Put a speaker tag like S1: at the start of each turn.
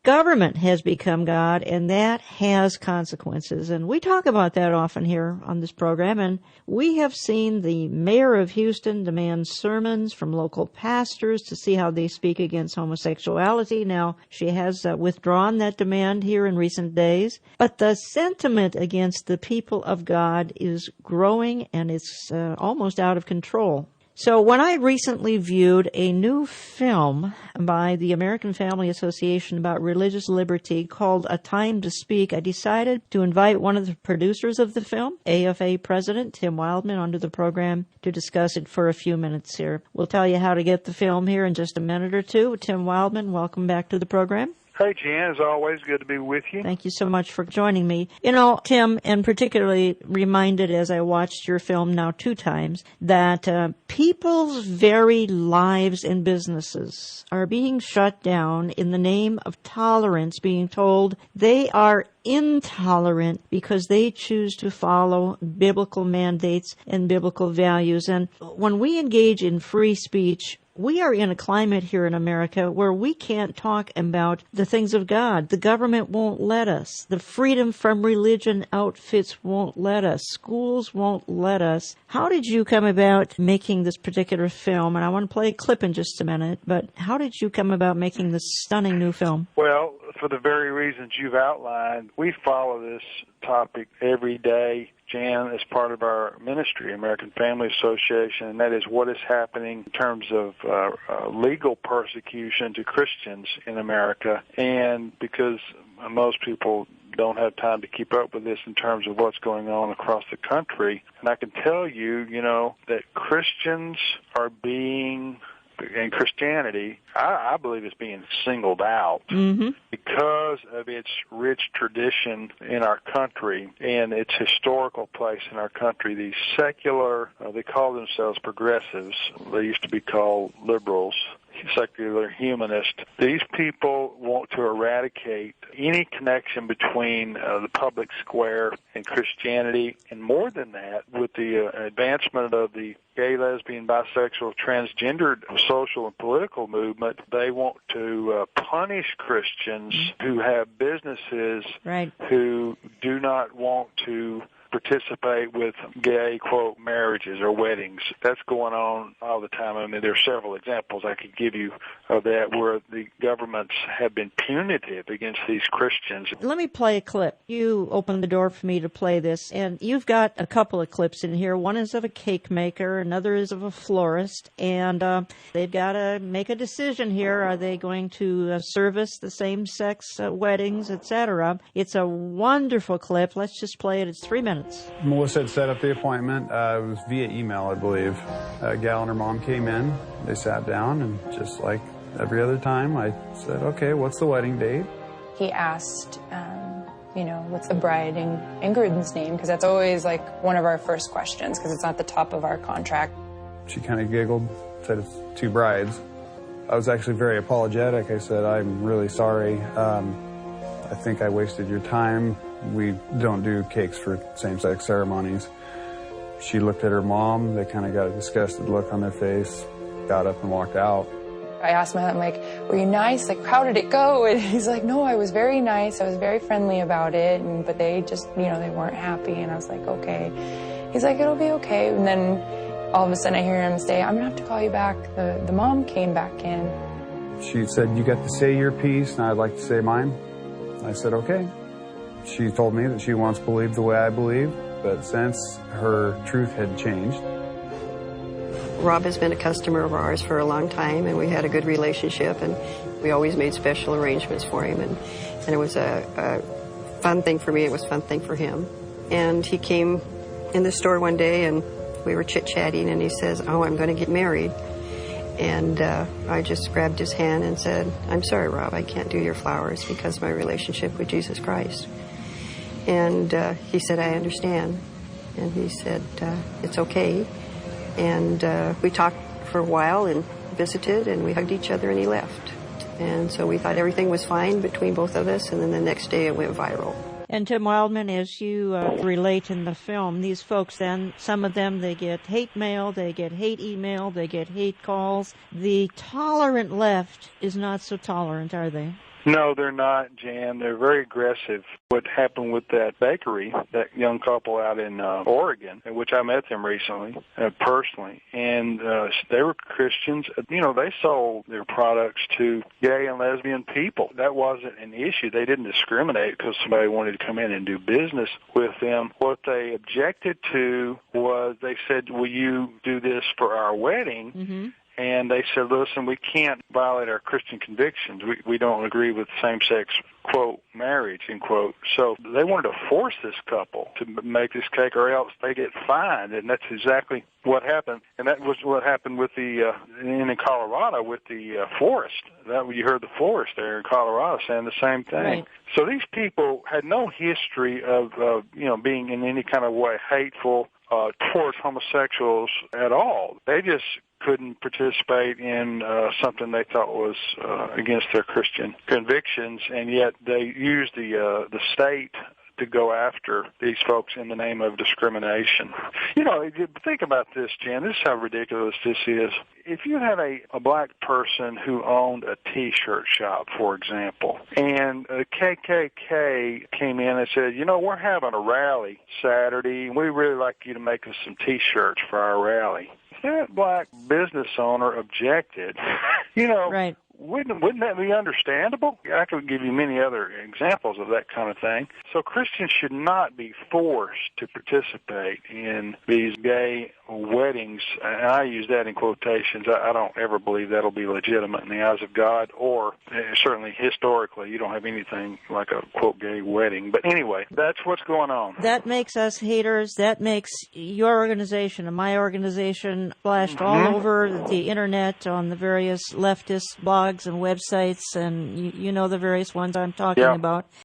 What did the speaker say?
S1: government has become God, and that has consequences. And we talk about that often here on this program. And we have seen the mayor of Houston demand sermons from local pastors to see how they speak against homosexuality. Now, she has withdrawn that demand here in recent days. But the sentiment against the people of God is growing, and it's almost out of control. So when I recently viewed a new film by the American Family Association about religious liberty called A Time to Speak, I decided to invite one of the producers of the film, AFA President Tim Wildman, onto the program to discuss it for a few minutes here. We'll tell you how to get the film here in just a minute or two. Tim Wildman, welcome back to the program.
S2: Hey, Jan, it's always good to be with you.
S1: Thank you so much for joining me. You know, Tim, and particularly reminded as I watched your film now 2 times, that people's very lives and businesses are being shut down in the name of tolerance, being told they are intolerant because they choose to follow biblical mandates and biblical values. And when we engage in free speech, we are in a climate here in America where we can't talk about the things of God. The government won't let us. The freedom from religion outfits won't let us. Schools won't let us. How did you come about making this particular film? And I want to play a clip in just a minute, but how did you come about making this stunning new film?
S2: Well, for the very reasons you've outlined, we follow this topic every day, Jan, as part of our ministry, American Family Association, and that is what is happening in terms of legal persecution to Christians in America. And because most people don't have time to keep up with this in terms of what's going on across the country, and I can tell you, that Christians are being, and Christianity, I believe it's being singled out because of its rich tradition in our country and its historical place in our country. These secular, they call themselves progressives. They used to be called liberals, secular humanists. These people want to eradicate any connection between the public square and Christianity, and more than that, with the advancement of the gay, lesbian, bisexual, transgendered social and political movement, they want to punish Christians who have businesses who do not want to participate with gay, quote, marriages or weddings. That's going on all the time. I mean, there are several examples I could give you of that where the governments have been punitive against these Christians.
S1: Let me play a clip. You opened the door for me to play this, and you've got a couple of clips in here. One is of a cake maker, another is of a florist, and they've got to make a decision here. Are they going to service the same-sex weddings, etc.? It's a wonderful clip. Let's just play it. It's 3 minutes.
S3: Melissa had set up the appointment. It was via email, I believe. A gal and her mom came in. They sat down, and just like every other time, I said, okay, what's the wedding date?
S4: He asked, what's the bride and groom's name? Because that's always like one of our first questions, because it's not the top of our contract.
S3: She kind of giggled, said it's 2 brides. I was actually very apologetic. I said, I'm really sorry. I think I wasted your time. We don't do cakes for same-sex ceremonies. She looked at her mom. They kind of got a disgusted look on their face, got up and walked out.
S4: I asked my husband, were you nice? How did it go? And he's like, no, I was very nice. I was very friendly about it. But they just, they weren't happy. And I was like, okay. He's like, it'll be okay. And then all of a sudden I hear him say, I'm going to have to call you back. The mom came back in.
S3: She said, you get to say your piece, and I'd like to say mine. I said, okay. She told me that she once believed the way I believe, but since her truth had changed.
S5: Rob has been a customer of ours for a long time, and we had a good relationship, and we always made special arrangements for him, and it was a fun thing for me. It was a fun thing for him. And he came in the store one day, and we were chit-chatting, and he says, oh, I'm going to get married. And I just grabbed his hand and said, I'm sorry, Rob, I can't do your flowers because of my relationship with Jesus Christ. And he said, I understand. And he said, it's okay. And we talked for a while and visited, and we hugged each other, and he left. And so we thought everything was fine between both of us, and then the next day it went viral.
S1: And Tim Wildman, as you relate in the film, these folks then, some of them, they get hate mail, they get hate email, they get hate calls. The tolerant left is not so tolerant, are they?
S2: No, they're not, Jan. They're very aggressive. What happened with that bakery, that young couple out in Oregon, in which I met them recently, personally, and they were Christians. You know, they sold their products to gay and lesbian people. That wasn't an issue. They didn't discriminate because somebody wanted to come in and do business with them. What they objected to was they said, will you do this for our wedding?
S1: Mm-hmm.
S2: And they said, listen, we can't violate our Christian convictions. We don't agree with same-sex, quote, marriage, end quote. So they wanted to force this couple to make this cake or else they get fined. And that's exactly what happened. And that was what happened with in Colorado with the florist. You heard the florist there in Colorado saying the same thing.
S1: Right.
S2: So these people had no history of being in any kind of way hateful towards homosexuals at all. They just couldn't participate in something they thought was against their Christian convictions, and yet they used the state to go after these folks in the name of discrimination. You know, think about this, Jan. This is how ridiculous this is. If you had a black person who owned a T-shirt shop, for example, and a KKK came in and said, you know, we're having a rally Saturday, and we'd really like you to make us some T-shirts for our rally. If that black business owner objected, you know,
S1: right.
S2: Wouldn't that be understandable? I could give you many other examples of that kind of thing. So Christians should not be forced to participate in these gay weddings, and I use that in quotations. I don't ever believe that'll be legitimate in the eyes of God, or certainly historically, you don't have anything like a, quote, gay wedding. But anyway, that's what's going on.
S1: That makes us haters. That makes your organization and my organization splashed all over the Internet on the various leftist blogs and websites, and you know the various ones I'm talking about.